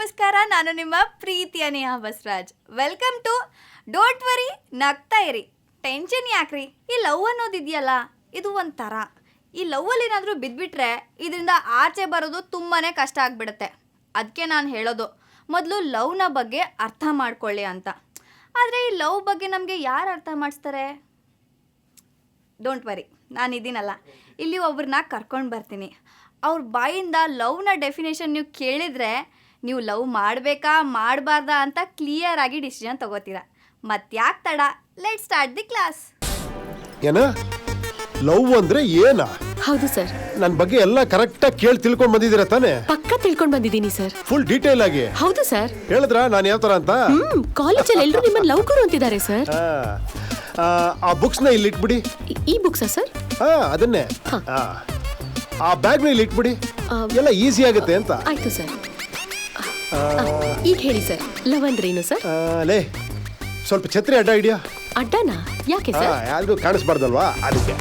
ನಮಸ್ಕಾರ. ನಾನು ನಿಮ್ಮ ಪ್ರೀತಿಯ Neha Basavaraj. Welcome to don't worry ನಗ್ತಾ ಇರಿ, ಟೆನ್ಷನ್ ಯಾಕ್ರಿ. ಈ ಲವ್ ಅನ್ನೋದಿದೆಯಲ್ಲ, ಇದು ಒಂಥರ. ಈ ಲವ್ವಲ್ಲಿ ಏನಾದರೂ ಬಿದ್ದುಬಿಟ್ರೆ ಇದರಿಂದ ಆಚೆ ಬರೋದು ತುಂಬಾ ಕಷ್ಟ ಆಗಿಬಿಡುತ್ತೆ. ಅದಕ್ಕೆ ನಾನು ಹೇಳೋದು, ಮೊದಲು ಲವ್ನ ಬಗ್ಗೆ ಅರ್ಥ ಮಾಡ್ಕೊಳ್ಳಿ ಅಂತ. ಆದರೆ ಈ ಲವ್ ಬಗ್ಗೆ ನಮಗೆ ಯಾರು ಅರ್ಥ ಮಾಡಿಸ್ತಾರೆ? ಡೋಂಟ್ ವರಿ, ನಾನಿದ್ದೀನಲ್ಲ, ಇಲ್ಲಿ ಒಬ್ರನ್ನ ಕರ್ಕೊಂಡು ಬರ್ತೀನಿ. ಅವ್ರ ಬಾಯಿಂದ ಲವ್ನ ಡೆಫಿನೇಷನ್ ನೀವು ಕೇಳಿದರೆ ನೀವು ಲವ್ ಮಾಡಬೇಕಾ ಮಾಡಬಾರ್ದಾ ಅಂತ ಕ್ಲಿಯರಾಗಿ ಡಿಸಿಷನ್ ತಗೋತೀರ. ಮತ್ತ್ಯಾಕೆ ತಡ, ಲೆಟ್ ಸ್ಟಾರ್ಟ್ ದಿ ಕ್ಲಾಸ್. ಏನ ಲವ್ ಅಂದ್ರೆ ಏನ? ಹೌದು ಸರ್. ನನ್ನ ಬಗ್ಗೆ ಎಲ್ಲ ಕರೆಕ್ಟ್ ಆಗಿ ಕೇಳಿ ತಿಳ್ಕೊಂಡು ಬಂದಿದ್ದೀರಾ ತಾನೆ? ಪಕ್ಕ ತಿಳ್ಕೊಂಡು ಬಂದಿದ್ದೀನಿ ಸರ್. ಫುಲ್ ಡೀಟೇಲ್ ಆಗಿ? ಹೌದು ಸರ್. ಹೇಳಿದ್ರ ನಾನು ಯಾವ ತರ ಅಂತ? ಕಾಲೇಜಲ್ಲಿ ಎಲ್ಲರೂ ನಿಮ್ಮನ್ನ ಲವ್ ಗುರು ಅಂತಿದ್ದಾರೆ ಸರ್. ಆ ಬುಕ್ಸ್ ನ ಇಲ್ಲಿ ಇಟ್ಬಿಡಿ. ಈ ಬುಕ್ಸಾ ಸರ್? ಅದನ್ನೇ. ಆ ಬ್ಯಾಗ್ ನ ಇಲ್ಲಿ ಇಟ್ಬಿಡಿ, ಎಲ್ಲ ಈಸಿ ಆಗುತ್ತೆ ಅಂತ. ಆಯ್ತು ಸರ್. ಈಗ ಹೇಳಿ ಸರ್, ಲವ್ ಅಂದ್ರೆ ಏನು ಸರ್? ಲೇ, ಸ್ವಲ್ಪ ಛತ್ರಿ ಅಡ್ಡ ಹಿಡಿಯಾ. ಅಡ್ಡನಾ? ಯಾಕೆ ಸರ್? ಯಾರಿಗೂ ಕಾಣಿಸ್ಬಾರ್ದಲ್ವಾ, ಅದಕ್ಕೆ.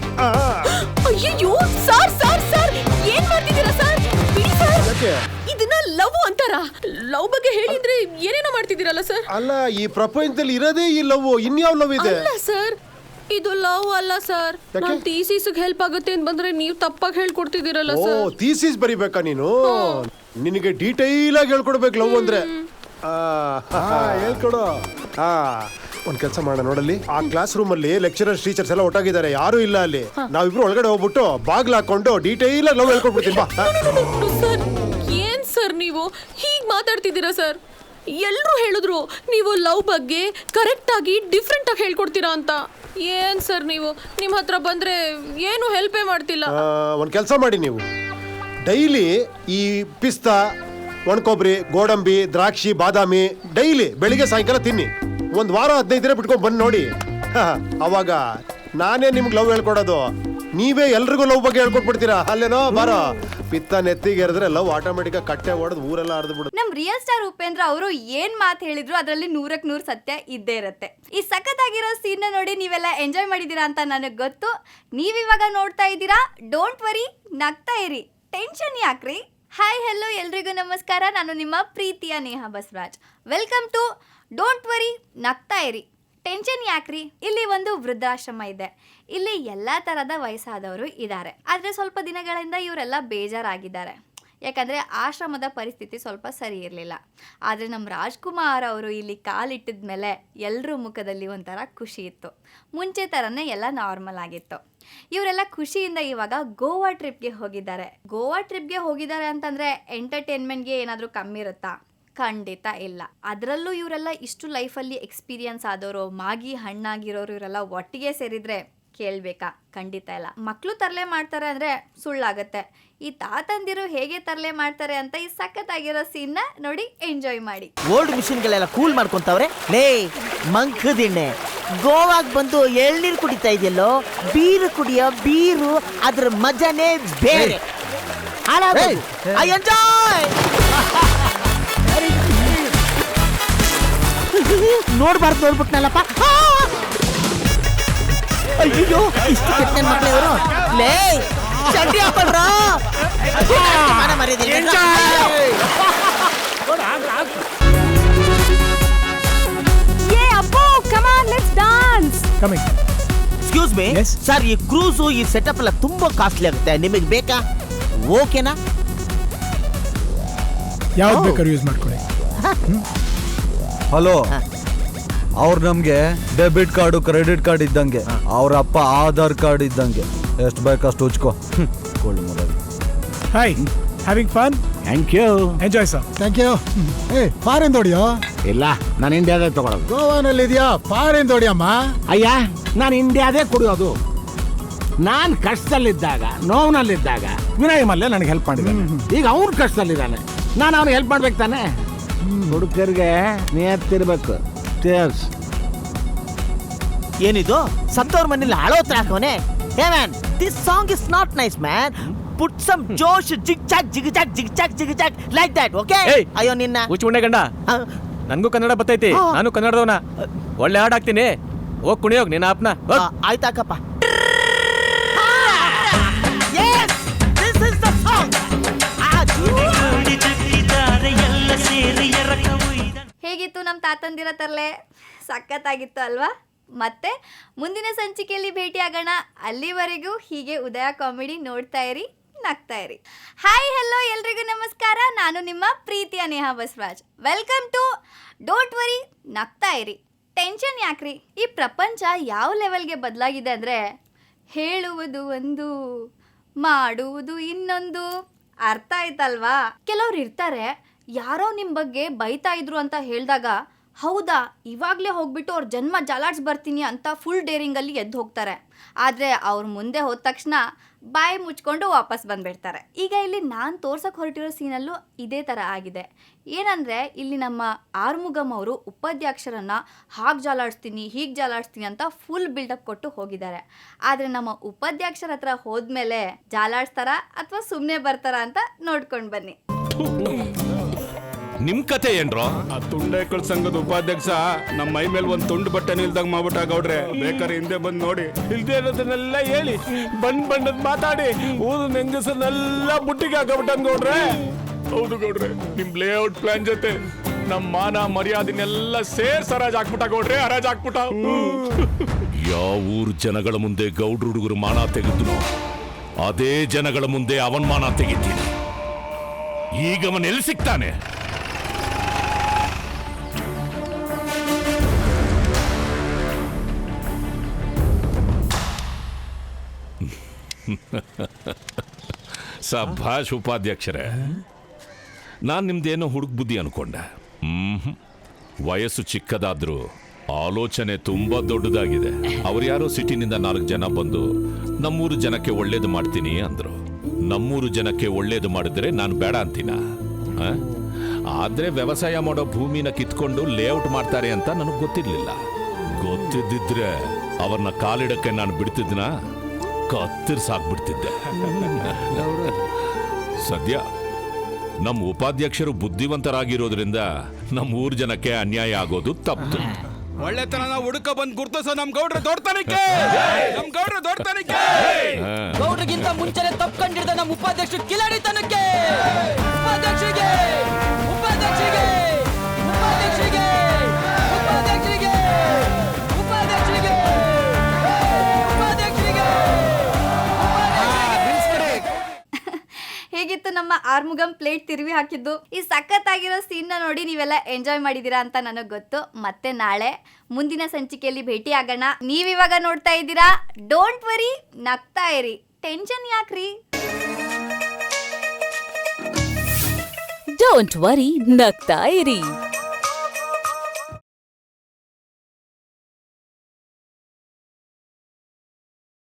ಅಯ್ಯೋ ಸರ್ ಸರ್ ಸರ್, ಏನ್ ಮಾಡ್ತಿದ್ದೀರಾ ಸರ್? ಬಿಡಿ ಸರ್. ಯಾಕೆ? ಇದನ್ನ ಲವ್ ಅಂತಾರ? ಲವ್ ಬಗ್ಗೆ ಹೇಳಿದ್ರೆ ಏನೇನೋ ಮಾಡ್ತಿದ್ದೀರಲ್ಲ ಸರ್. ಅಲ್ಲ, ಈ ಪ್ರಪಂಚದಲ್ಲಿ ಇರೋದೇ ಈ ಲವ್, ಇನ್ಯಾವ ಲವ್ ಇದೆ? ಅಲ್ಲ ಸರ್, ಇದು ಲವ್ ಅಲ್ಲ ಸರ್. ನಾನು ಥೀಸಿಸ್ಗೆ ಹೆಲ್ಪ್ ಆಗುತ್ತೆ ಅಂತ ಬಂದ್ರೆ ನೀವು ತಪ್ಪಾಗಿ ಹೇಳ್ಕೊಡ್ತಿದ್ದೀರಲ್ಲ ಸರ್. ಓ, ಥೀಸಿಸ್ ಬರಿಬೇಕಾ ನೀನು? ನಿನಗೆ ಡೀಟೈಲ್ ಆಗಿ ಹೇಳ್ಕೊಡ್ಬೇಕು ಲವ್ ಅಂದ್ರೆ. ಹೇಳ್ಕೊಡು. ಒಂದ್ ಕೆಲಸ ಮಾಡೋಣ ನೋಡಲ್ಲಿ, ಆ ಕ್ಲಾಸ್ ರೂಮ್ ಅಲ್ಲಿ ಲೆಕ್ಚರರ್ಸ್ ಟೀಚರ್ಸ್ ಎಲ್ಲ ಒಟ್ಟಾಗಿದ್ದಾರೆ, ಯಾರು ಇಲ್ಲ ಅಲ್ಲಿ. ನಾವಿಬ್ರು ಒಳಗಡೆ ಹೋಗ್ಬಿಟ್ಟು ಬಾಗ್ಲ ಹಾಕೊಂಡು ಡೀಟೈಲ್ ಆಗಿ ಲವ್ ಹೇಳ್ಕೊಡ್ಬಿಡ್ತೀನಿ ಬಾ. ಸರ್, ಏನ್ ಸರ್ ನೀವು ಹೀಗ್ ಮಾತಾಡ್ತಿದ್ದೀರಾ ಸರ್? ಎಲ್ರು ಹೇಳಿದ್ರು ನೀವು ಲವ್ ಬಗ್ಗೆ ಕರೆಕ್ಟ್ ಆಗಿ ಡಿಫ್ರೆಂಟ್ ಆಗಿ ಹೇಳ್ಕೊಡ್ತೀರಾ ಅಂತ. ಏನ್ ಸರ್ ನೀವು ನಿಮ್ಮ ಹತ್ರ ಬಂದ್ರೆ ಏನು ಹೆಲ್ಪೇ ಮಾಡ್ತಿಲ್ಲ. ಒಂದ್ ಕೆಲಸ ಮಾಡಿ, ನೀವು ಡೈಲಿ ಈ ಪಿಸ್ತಾ, ಒಣಕೊಬ್ಬರಿ, ಗೋಡಂಬಿ, ದ್ರಾಕ್ಷಿ, ಬಾದಾಮಿ ಡೈಲಿ ಬೆಳಿಗ್ಗೆ ಸಾಯಂಕಾಲ ತಿನ್ನಿ. ಒಂದ್ ವಾರ 15 ದಿನ ಬಿಟ್ಕೊಂಡ್ ಬಂದು ನೋಡಿ. ಅವಾಗ ನಾನೇ ನಿಮ್ಗೆ ಲವ್ ಹೇಳ್ಕೊಡೋದು, ನೀವೇ ಎಲ್ರಿಗೂ ಲವ್ ಬಗ್ಗೆ ಹೇಳ್ಕೊಟ್ಬಿಡ್ತೀರಾ. ಅಲ್ಲೇನೋ ಬಾರೋ, ಪಿತ್ತ ನೆತ್ತಿಗೆ ಎರೆದ್ರೆ ಲವ್ ಆಟೋಮೆಟಿಕ್ ಕಟ್ಟೆ ಹೊಡೆದು ಊರೆಲ್ಲ ಹರಿದು ಬಿಡುತ್ತೆ. ನಮ್ ರಿಯಲ್ ಸ್ಟಾರ್ ಉಪೇಂದ್ರ ಅವರು ಏನ್ ಮಾತು ಹೇಳಿದ್ರು ಅದರಲ್ಲಿ 100ಕ್ಕೆ 100 ಸತ್ಯ ಇದ್ದೇ ಇರುತ್ತೆ. ಈ ಸಖತ್ತಾಗಿರೋ ಸೀನ್ ನೋಡಿ ನೀವೆಲ್ಲ ಎಂಜಾಯ್ ಮಾಡಿದೀರಾ ಅಂತ ನನಗೆ ಗೊತ್ತು. ನೀವಿವಾಗ ನೋಡ್ತಾ ಇದ್ದೀರಾ ಡೋಂಟ್ ವರಿ ನಗ್ತಾ ಇರಿ, ಟೆನ್ಷನ್ ಯಾಕ್ರಿ. ಹಾಯ್ ಹೆಲೋ ಎಲ್ರಿಗೂ ನಮಸ್ಕಾರ. ನಾನು ನಿಮ್ಮ ಪ್ರೀತಿಯ Neha Basavaraj. Welcome to don't worry ನಗ್ತಾ ಇರಿ, ಟೆನ್ಷನ್ ಯಾಕ್ರಿ. ಇಲ್ಲಿ ಒಂದು ವೃದ್ಧಾಶ್ರಮ ಇದೆ. ಇಲ್ಲಿ ಎಲ್ಲ ಥರದ ವಯಸ್ಸಾದವರು ಇದ್ದಾರೆ. ಆದರೆ ಸ್ವಲ್ಪ ದಿನಗಳಿಂದ ಇವರೆಲ್ಲ ಬೇಜಾರಾಗಿದ್ದಾರೆ. ಯಾಕಂದರೆ ಆಶ್ರಮದ ಪರಿಸ್ಥಿತಿ ಸ್ವಲ್ಪ ಸರಿ ಇರಲಿಲ್ಲ. ಆದರೆ ನಮ್ಮ ರಾಜ್ಕುಮಾರ್ ಅವರು ಇಲ್ಲಿ ಕಾಲಿಟ್ಟಿದ ಮೇಲೆ ಎಲ್ಲರ ಮುಖದಲ್ಲಿ ಒಂಥರ ಖುಷಿ ಇತ್ತು. ಮುಂಚೆ ಥರನೇ ಎಲ್ಲ ನಾರ್ಮಲ್ ಆಗಿತ್ತು. ಇವರೆಲ್ಲ ಖುಷಿಯಿಂದ ಇವಾಗ ಗೋವಾ ಟ್ರಿಪ್ಗೆ ಹೋಗಿದ್ದಾರೆ. ಗೋವಾ ಟ್ರಿಪ್ಗೆ ಹೋಗಿದ್ದಾರೆ ಅಂತಂದರೆ ಎಂಟರ್ಟೈನ್ಮೆಂಟ್ಗೆ ಏನಾದರೂ ಕಮ್ಮಿ ಇರುತ್ತಾ? ಖಂಡಿತ ಇಲ್ಲ. ಅದರಲ್ಲೂ ಇವರೆಲ್ಲ ಇಷ್ಟು ಲೈಫಲ್ಲಿ ಎಕ್ಸ್ಪೀರಿಯನ್ಸ್ ಆದವರು, ಮಾಗಿ ಹಣ್ಣಾಗಿರೋರು ಇವರೆಲ್ಲ ಒಟ್ಟಿಗೆ ಸೇರಿದರೆ ಕೇಳಬೇಕಾ? ಖಂಡಿತ ಇಲ್ಲ. ಮಕ್ಕಳು ತರಲೆ ಮಾಡ್ತಾರೆ ಅಂದರೆ ಸುಳ್ಳಾಗತ್ತೆ. ಈ ತಾತಂದಿರು ಹೇಗೆ ತರಲೆ ಮಾಡ್ತಾರೆ ಅಂತ ಈ ಸಖತ್ತಾಗಿರೋ ಸೀನ್ನ ನೋಡಿ ಎಂಜಾಯ್ ಮಾಡಿ. ಓಲ್ಡ್ ಮಿಷಿನ್ಗಳೆಲ್ಲ ಕೂಲ್ ಮಾಡ್ಕೊಂತವ್ರೆ. ಲೇ ಮಂಕದಿಣ್ಣೆ, ಗೋವಾಗ್ ಬಂದು ಎಳ್ನೀರು ಕುಡಿತಾ ಇದೆಯಲ್ಲೋ, ಬೀರು ಕುಡಿಯೋ ಬೀರು, ಅದ್ರ ಮಜಾನೇ ಬೇರೆ. I enjoy. ನೋಡ್ಬಾರ್ದು ನೋಡ್ಬಿಟ್ನಲ್ಲಪ್ಪ. ಅಯ್ಯೋ, ಇಷ್ಟು ಕೆಟ್ಟ ಮಕ್ಳು ಇವರು. ಲೇ ಚಡ್ಡಿ ಹಾಕೊಂಡ್ರ ಎಕ್ಸ್ಕ್ಯೂಸ್ ಮೀ ಸರ್, ಈ ಕ್ರೂಸು ಈ ಸೆಟಪ್ ಎಲ್ಲ ತುಂಬಾ ಕಾಸ್ಟ್ಲಿ ಆಗುತ್ತೆ. ನಿಮಗೆ ಬೇಕಾ? ಓಕೆನಾ? ಯಾವ್ದು ಬೇಕಾದ್ರೂ ಯೂಸ್ ಮಾಡ್ಕೊಳ್ಳಿ. ಹಲೋ, ಅವ್ರು ನಮ್ಗೆ ಡೆಬಿಟ್ ಕಾರ್ಡು ಕ್ರೆಡಿಟ್ ಕಾರ್ಡ್ ಇದ್ದಂಗೆ, ಅವ್ರ ಅಪ್ಪ ಆಧಾರ್ ಕಾರ್ಡ್ ಇದ್ದಂಗೆ. ಎಷ್ಟು ಬೇಕಷ್ಟು ಉಚ್ಕೋ. Hi, having fun? Thank you. Enjoy sir. Thank you. Foreign ದೊಡಿಯೋ? ಇಲ್ಲ, ನಾನು ಇಂಡಿಯಾದಾಗ ತಗೊಳ್ಳೋದು. ಗೋವಾನಲ್ಲಿ ಇದೆಯಾ? ಫಾರಿನ್ ದೊಡಿಯಮ್ಮ. ಅಯ್ಯ, ನಾನು ಇಂಡಿಯಾದೇ ಕುಡಿಯೋದು. ನಾನು ಕಷ್ಟದಲ್ಲಿದ್ದಾಗ, ನೋವಿನಲ್ಲಿದ್ದಾಗ ವಿನಯ್ ಮಲ್ಯ ನನಗೆ ಹೆಲ್ಪ್ ಮಾಡಿದ್ದಾನೆ. ಈಗ ಅವ್ನು ಕಷ್ಟದಲ್ಲಿದ್ದಾನೆ, ನಾನು ಅವ್ನಿಗೆ ಹೆಲ್ಪ್ ಮಾಡ್ಬೇಕು ತಾನೆ. ಹುಡುಗರಿಗೆ ನಿಯತ್ತಿರ್ಬೇಕು. ಏನಿದು ಸತ್ತವ್ರ ಮನೇಲಿ ಹಾಳೋ ಹತ್ರ ಹಾಕೋನೆ? Hey man, this song is not nice man. Put some josh, ಜಿಗ್ ಚಾಕ್ ಜಿಗ್ ಚಾಕ್ ಜಿಗ್ ಚಾಕ್ ಜಿಗ್ ಚಾಕ್ ಲೈಕ್ ದಟ್. ಓಕೆ? ಅಯ್ಯೋ ನಿನ್ನ ಉಚ್ಚುಂಡೆ ಗಂಡ, ನನ್ಗೂ ಕನ್ನಡ ಬರ್ತೈತಿ, ನಾನು ಕನ್ನಡದವನ. ಒಳ್ಳೆ ಹಾಡು ಹಾಕ್ತೀನಿ, ಹೋಗ್ ಕುಣಿಯೋಗ್ ನಿನ್ನ ಅಪ್ಪನ. ಆಯ್ತಾಕಪ್ಪ. Yes, this is the song. ಎಲ್ಲ ಸೇರಿ ತಾತಂದಿರ ತರಲೆ ಸಖತ್ತಾಗಿತ್ತು ಅಲ್ವಾ? ಮತ್ತೆ ಮುಂದಿನ ಸಂಚಿಕೆಯಲ್ಲಿ ಭೇಟಿಯಾಗೋಣ. ಅಲ್ಲಿವರೆಗೂ ಹೀಗೆ ಉದಯ ಕಾಮಿಡಿ ನೋಡ್ತಾ ಇರಿ, ನಗ್ತಾ ಇರಿ. ಹಾಯ್ ಹಲೋ ಎಲ್ರಿಗೂ ನಮಸ್ಕಾರ. ನಾನು ನಿಮ್ಮ ಪ್ರೀತಿಯ Neha Basavaraj. Welcome to don't worry ನಗ್ತಾ ಇರಿ, ಟೆನ್ಷನ್ ಯಾಕ್ರಿ. ಈ ಪ್ರಪಂಚ ಯಾವ ಲೆವೆಲ್ಗೆ ಬದಲಾಗಿದೆ ಅಂದರೆ, ಹೇಳುವುದು ಒಂದು ಮಾಡುವುದು ಇನ್ನೊಂದು. ಅರ್ಥ ಆಯ್ತಲ್ವಾ? ಕೆಲವ್ರು ಇರ್ತಾರೆ, ಯಾರೋ ನಿಮ್ಮ ಬಗ್ಗೆ ಬೈತಾ ಇದ್ರು ಅಂತ ಹೇಳಿದಾಗ ಹೌದಾ ಇವಾಗಲೇ ಹೋಗ್ಬಿಟ್ಟು ಅವ್ರ ಜನ್ಮ ಜಾಲಾಡ್ಸ್ ಬರ್ತೀನಿ ಅಂತ ಫುಲ್ ಡೇರಿಂಗಲ್ಲಿ ಎದ್ದು ಹೋಗ್ತಾರೆ. ಆದರೆ ಅವ್ರ ಮುಂದೆ ಹೋದ ತಕ್ಷಣ ಬಾಯಿ ಮುಚ್ಕೊಂಡು ವಾಪಸ್ ಬಂದುಬಿಡ್ತಾರೆ. ಈಗ ಇಲ್ಲಿ ನಾನು ತೋರ್ಸಕ್ಕೆ ಹೊರಟಿರೋ ಸೀನಲ್ಲೂ ಇದೇ ಥರ ಆಗಿದೆ. ಏನಂದರೆ, ಇಲ್ಲಿ ನಮ್ಮ ಆರ್ಮುಗಮ್ ಅವರು ಉಪಾಧ್ಯಕ್ಷರನ್ನು ಹಾಗೆ ಜಾಲಾಡಿಸ್ತೀನಿ ಹೀಗೆ ಜಾಲಾಡಿಸ್ತೀನಿ ಅಂತ ಫುಲ್ ಬಿಲ್ಡಪ್ ಕೊಟ್ಟು ಹೋಗಿದ್ದಾರೆ. ಆದರೆ ನಮ್ಮ ಉಪಾಧ್ಯಕ್ಷರ ಹತ್ರ ಹೋದ್ಮೇಲೆ ಜಾಲಾಡಿಸ್ತಾರ ಅಥವಾ ಸುಮ್ಮನೆ ಬರ್ತಾರ ಅಂತ ನೋಡ್ಕೊಂಡು ಬನ್ನಿ. ನಿಮ್ ಕತೆ ಏನ್ರೋ? ಆ ತುಂಡೇಕಳ ಸಂಘದ ಉಪಾಧ್ಯಕ್ಷ ನಮ್ಮ ಮೈ ಮೇಲೆ ಒಂದ್ ತುಂಡು ಬಟ್ಟೆ ನಿಲ್ದಾಗ ಮಾಡ್ಬಿಟ್ಟ ಗೌಡ್ರೆ. ಬೇಕಾದ್ರೆ ಹಿಂದೆ ಬಂದ್ ನೋಡಿ, ಇಲ್ದೇ ಇರೋದನ್ನೆಲ್ಲ ಹೇಳಿ ಬಣ್ಣದ್ ಮಾತಾಡಿ ಊರು ನೆಂಗಸನ್ನೆಲ್ಲ ಬುಟ್ಟಿಗೆ ಹಾಕಬಿಟ್ಟನ್ ಗೌಡ್ರೆ. ಹೌದು ಗೌಡ್ರೆ, ನಿಮ್ ಲೇಔಟ್ ಪ್ಲಾನ್ ಜೊತೆ ನಮ್ ಮಾನ ಮರ್ಯಾದೆನೆಲ್ಲ ಸೇರ್ಸ್ ಹರಾಜ್ ಹಾಕ್ಬಿಟ್ಟ ಗೌಡ್ರೆ, ಹರಾಜ್ ಹಾಕ್ಬಿಟ್ಟ. ಯಾವ ಊರು ಜನಗಳ ಮುಂದೆ ಗೌಡ್ರ ಹುಡುಗರು ಮಾನ ತೆಗೆದ್ರು, ಅದೇ ಜನಗಳ ಮುಂದೆ ಅವನ್ ಮಾನ ತೆಗಿತೀನಿ. ಈಗ ಅವನ್ ಎಲ್ಲಿ ಸಿಗ್ತಾನೆ? ಸಭಾಷ್ ಉಪಾಧ್ಯಕ್ಷರೇ, ನಾನು ನಿಮ್ದೇನೋ ಹುಡುಕ್ ಬುದ್ಧಿ ಅನ್ಕೊಂಡೆ. ವಯಸ್ಸು ಚಿಕ್ಕದಾದ್ರೂ ಆಲೋಚನೆ ತುಂಬಾ ದೊಡ್ಡದಾಗಿದೆ. ಅವ್ರು ಯಾರೋ ಸಿಟಿನಿಂದ 4 ಜನ ಬಂದು ನಮ್ಮೂರು ಜನಕ್ಕೆ ಒಳ್ಳೇದು ಮಾಡ್ತೀನಿ ಅಂದ್ರು. ನಮ್ಮೂರು ಜನಕ್ಕೆ ಒಳ್ಳೇದು ಮಾಡಿದ್ರೆ ನಾನು ಬೇಡ ಅಂತೀನ? ಆದ್ರೆ ವ್ಯವಸಾಯ ಮಾಡೋ ಭೂಮಿನ ಕಿತ್ಕೊಂಡು ಲೇಔಟ್ ಮಾಡ್ತಾರೆ ಅಂತ ನನಗೆ ಗೊತ್ತಿರ್ಲಿಲ್ಲ. ಗೊತ್ತಿದ್ದಿದ್ರೆ ಅವ್ರನ್ನ ಕಾಲಿಡಕ್ಕೆ ನಾನು ಬಿಡ್ತಿದ್ನ, ಕತ್ತರಿಸಾಕ್ಬಿಡ್ತಿದ್ದೆ. ಸದ್ಯ ನಮ್ಮ ಉಪಾಧ್ಯಕ್ಷರು ಬುದ್ಧಿವಂತರಾಗಿರೋದ್ರಿಂದ ನಮ್ಮ ಊರ್ ಜನಕ್ಕೆ ಅನ್ಯಾಯ ಆಗೋದು ತಪ್ಪು. ಒಳ್ಳೆತನ ಹುಡುಕ ಬಂದ್ ಗುರ್ತಿಸೋ ನಮ್ ಗೌಡ್ರ ದೊಡ್ಡತನಕ್ಕೆ, ನಮ್ ಗೌಡ್ರ ದೊಡ್ಡತನಕ್ಕೆ. ಗೌಡ್ರಿಗಿಂತ ಮುಂಚೆನೆ ತಪ್ಕೊಂಡಿದ್ದ ನಮ್ಮ ಉಪಾಧ್ಯಕ್ಷರು ಕಿಲಾಡಿತನಕ್ಕೆ. ಉಪಾಧ್ಯಕ್ಷರಿಗೆ ಉಪಾಧ್ಯಕ್ಷರಿಗೆ ಉಪಾಧ್ಯಕ್ಷರಿಗೆ ಉಪಾಧ್ಯಕ್ಷರಿಗೆ ಉಪಾಧ್ಯಕ್ಷರಿಗೆ ಉಪಾಧ್ಯಕ್ಷರಿಗೆ. ಹೇಗಿತ್ತು ನಮ್ಮ ಆರ್ಮುಗಮ್ ಪ್ಲೇಟ್ ತಿರುವಿ ಹಾಕಿದ್ದು? ಈ ಸಖತ್ತಾಗಿರೋ ಸೀನ್ನ ನೋಡಿ ನೀವೆಲ್ಲ ಎಂಜಾಯ್ ಮಾಡಿದ್ದೀರಾ ಅಂತ ನನಗೆ ಗೊತ್ತು. ಮತ್ತೆ ನಾಳೆ ಮುಂದಿನ ಸಂಚಿಕೆಯಲ್ಲಿ ಭೇಟಿ ಆಗೋಣ. ನೀವಿವಾಗ ನೋಡ್ತಾ ಇದ್ದೀರಾ ಡೋಂಟ್ ವರಿ ನಗ್ತಾ ಇರಿ, ಟೆನ್ಷನ್ ಯಾಕ್ರಿ. ಡೋಂಟ್ ವರಿ ನಗ್ತಾ ಇರಿ.